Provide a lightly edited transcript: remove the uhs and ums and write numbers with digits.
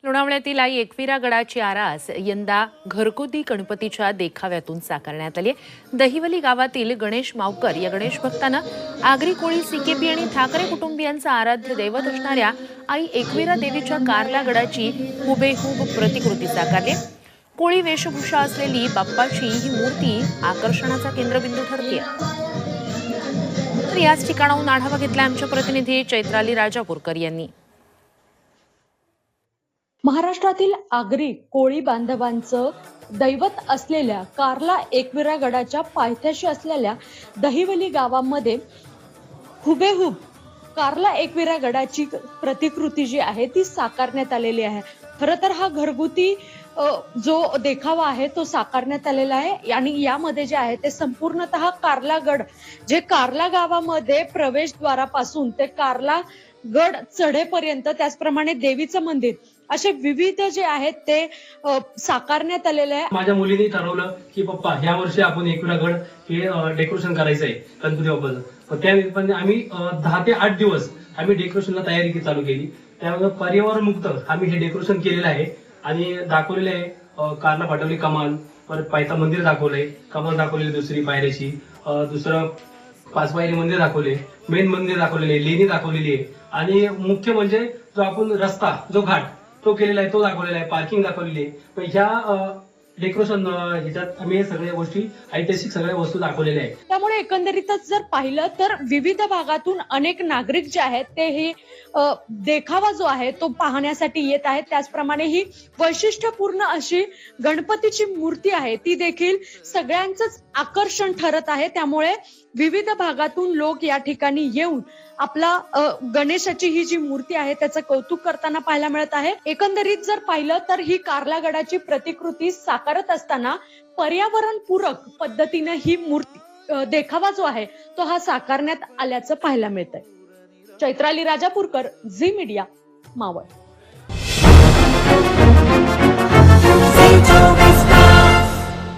लोणावळ्यातील आई एकविरा गडाची आरास यंदा घरगुती गणपतीच्या देखाव्यातून साकारण्यात आली आहे। दहिवली गावातील गणेश मावकर या गणेश भक्तांना आगरी कोळी सीकेपी आणि ठाकरे कुटुंबियांचा आराध्य दैवत असणाऱ्या आई एकविरा देवीच्या कारला गडाची हुबेहूब प्रतिकृती साकारली। कोळी वेशभूषा असलेली बाप्पाची ही मूर्ती आकर्षणाचा केंद्रबिंदू ठरते। तर याच ठिकाणाहून आढावा घेतला आमच्या प्रतिनिधी चैत्राली राजापूरकर यांनी। महाराष्ट्रातील आगरी कोळी बांधवांचं दैवत असलेल्या कारला एकविरा गडाच्या पायथ्याशी असलेल्या दहिवली गावामध्ये हुबेहूब कारला एकविरा गडाची प्रतिकृती जी आहे ती साकारण्यात आलेली आहे। खरं तर हा घरगुती जो देखावा आहे तो साकारण्यात आलेला आहे आणि यामध्ये जे आहे ते संपूर्णतः कारला गड जे कारला गावामध्ये प्रवेशद्वारापासून ते कारला गड चढेपर्यंत त्याचप्रमाणे देवीचं मंदिर असे विविध जे आहेत ते साकारण्यात आलेले आहे। माझ्या मुलीने ठरवलं की पप्पा ह्या वर्षी आपण एकविरा गड हे डेकोरेशन करायचंय गणपती बाप्पाचं। त्यानिमित्ताने आम्ही 10 ते 8 दिवस आम्ही डेकोरेशनला तयारी चालू केली। त्यामुळे पर्यावरण मुक्त आम्ही हे डेकोरेशन केलेलं आहे आणि दाखवलेलं आहे। कारला पाठवली कमान, परत पायथा मंदिर दाखवलंय, कमान दाखवलेली दुसरी पायऱ्याची, दुसरं 5 पायरी मंदिर दाखवले, मेन मंदिर दाखवलेले, लेणी दाखवलेली आहे आणि मुख्य म्हणजे जो आपण रस्ता जो घाट तो केलेला आहे तो दाखवलेला आहे, पार्किंग दाखवलेली आहे। तर ह्या डेकोरेशन ह्याच्यात आम्ही सगळ्या गोष्टी ऐतिहासिक सगळ्या वस्तू वस्तुलेल्या आहेत। त्यामुळे एकंदरीतच जर पाहिलं तर विविध भागातून अनेक नागरिक जे आहेत ते ही देखावा जो आहे तो पाहण्यासाठी येत आहेत। त्याचप्रमाणे ही वैशिष्ट्यपूर्ण अशी गणपतीची मूर्ती आहे ती देखील सगळ्यांचंच आकर्षण ठरत आहे। त्यामुळे विविध भागातून लोक या ठिकाणी येऊन आपला गणेशाची ही जी मूर्ती आहे त्याचं कौतुक करताना पाहायला मिळत आहे। एकंदरीत जर पाहिलं तर ही कारला गडाची प्रतिकृती साकारत असताना पर्यावरण पूरक पद्धतीने ही मूर्ती देखावा जो आहे तो हा साकारण्यात आल्याचं पाहायला मिळतंय। Chaitrali Rajapurkar, Zee media, Maval.